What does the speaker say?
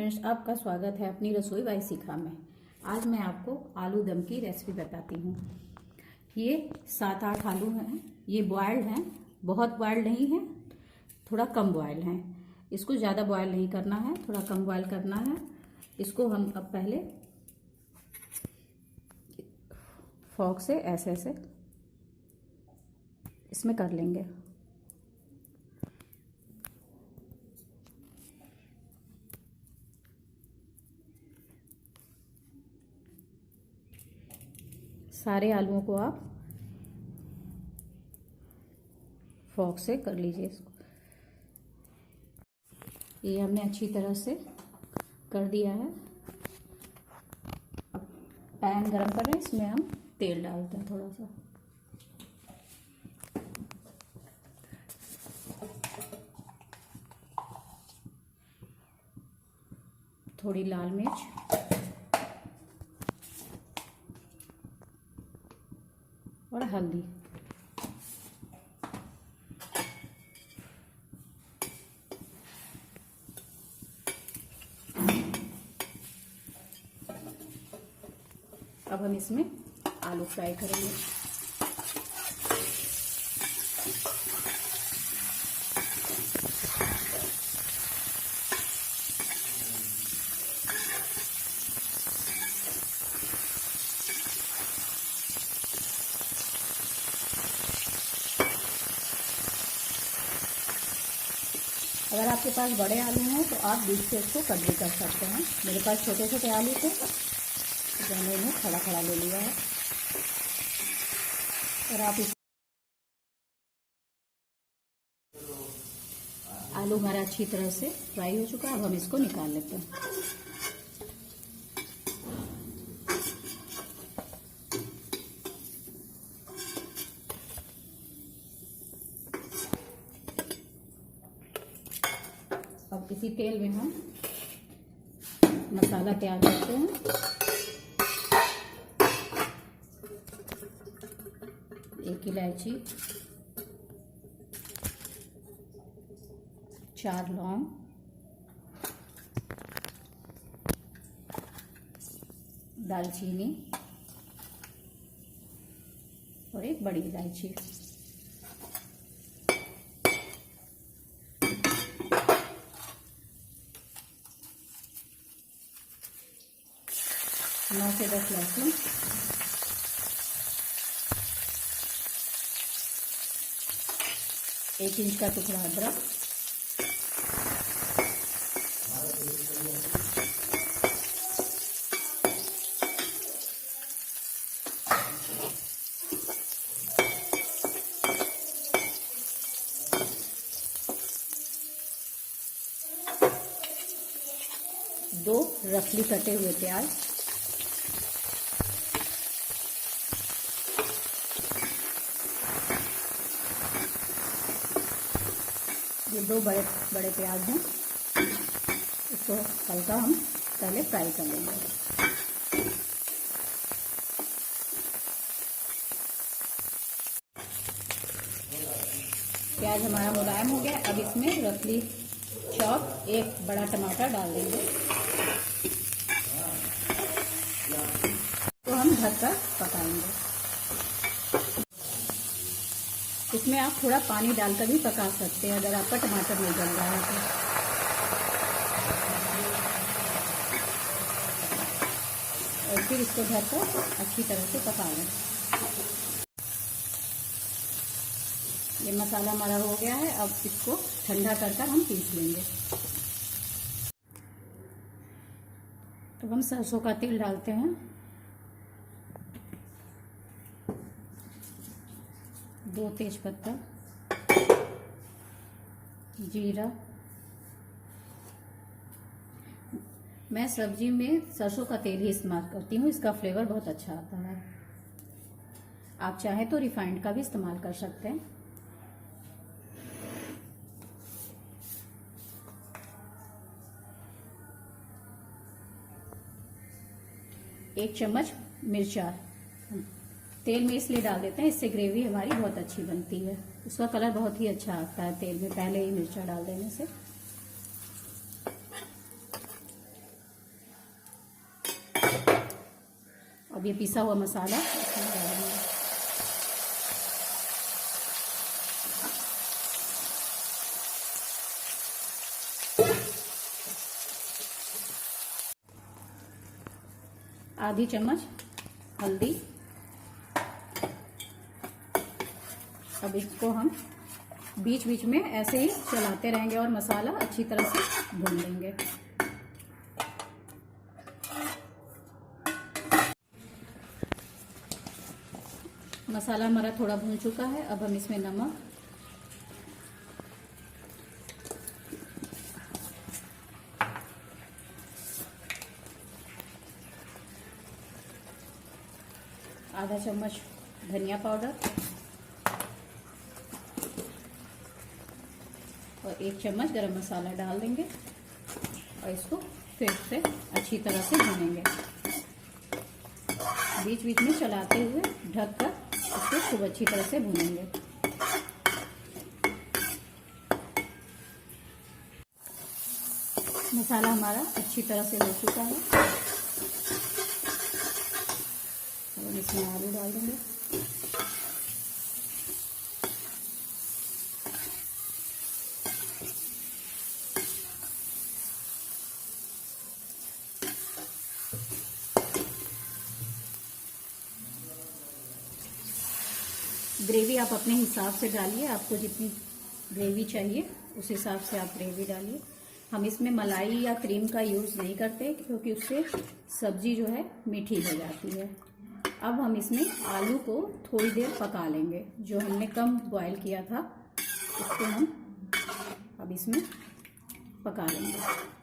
Friends, आपका स्वागत है अपनी रसोई बाई शिखा में। आज मैं आपको आलू दम की रेसिपी बताती हूँ। ये 7-8 आलू हैं। ये बॉयल्ड हैं, बहुत बॉयल्ड नहीं है, थोड़ा कम बॉयल हैं। इसको ज़्यादा बॉयल नहीं करना है, थोड़ा कम बॉयल करना है। इसको हम अब पहले फोर्क से ऐसे ऐसे इसमें कर लेंगे। सारे आलूओं को आप फोर्क से कर लीजिए। इसको ये हमने अच्छी तरह से कर दिया है। अब पैन गरम कर रहे हैं, इसमें हम तेल डालते हैं थोड़ा सा। थोड़ी लाल मिर्च और हल्दी। अब हम इसमें आलू फ्राई करेंगे। अगर आपके पास बड़े आलू हैं तो आप बीच से इसको कट भी कर सकते हैं। मेरे पास छोटे छोटे आलू थे तो मैंने इन्हें खड़ा खड़ा ले लिया है। और आप इस आलू हमारा अच्छी तरह से फ्राई हो चुका है। अब हम इसको निकाल लेते हैं। अब इसी तेल में हम मसाला तैयार करते हैं। एक इलायची, 4 लौंग, दालचीनी और एक बड़ी इलायची। नौ से 10 लहसुन, एक इंच का टुकड़ा अदरक, दो रफली कटे हुए प्याज, ये 2 बड़े बड़े प्याज हैं। इसको हल्का हम पहले फ्राई कर लेंगे। प्याज हमारा मुलायम हो गया। अब इसमें रफली चॉप एक बड़ा टमाटर डाल देंगे। तो हम ढककर पकाएंगे। इसमें आप थोड़ा पानी डालकर भी पका सकते हैं अगर आपका टमाटर नहीं गल रहा है तो। और फिर इसको ढककर अच्छी तरह से पका लें। ये मसाला हमारा हो गया है। अब इसको ठंडा कर हम पीस लेंगे। तो हम सरसों का तेल डालते हैं। 2 तेजपत्ता, जीरा। मैं सब्जी में सरसों का तेल ही इस्तेमाल करती हूँ, इसका फ्लेवर बहुत अच्छा आता है। आप चाहें तो रिफाइंड का भी इस्तेमाल कर सकते हैं। एक चम्मच मिर्चा तेल में इसलिए डाल देते हैं, इससे ग्रेवी हमारी बहुत अच्छी बनती है। उसका कलर बहुत ही अच्छा आता है तेल में पहले ही मिर्चा डाल देने से। अब ये पिसा हुआ मसाला इसमें डाल देंगे। आधी चम्मच हल्दी। अब इसको हम बीच बीच में ऐसे ही चलाते रहेंगे और मसाला अच्छी तरह से भून लेंगे। मसाला हमारा थोड़ा भून चुका है। अब हम इसमें नमक, आधा चम्मच धनिया पाउडर और 1 चम्मच गरम मसाला डाल देंगे और इसको फिर से अच्छी तरह से भूनेंगे। बीच बीच में चलाते हुए ढककर इसको खूब अच्छी तरह से भूनेंगे। मसाला हमारा अच्छी तरह से हो चुका है। और इसमें आलू डाल देंगे। ग्रेवी आप अपने हिसाब से डालिए, आपको जितनी ग्रेवी चाहिए उस हिसाब से आप ग्रेवी डालिए। हम इसमें मलाई या क्रीम का यूज़ नहीं करते क्योंकि उससे सब्जी जो है मीठी हो जाती है। अब हम इसमें आलू को थोड़ी देर पका लेंगे। जो हमने कम बॉयल किया था उसको हम अब इसमें पका लेंगे।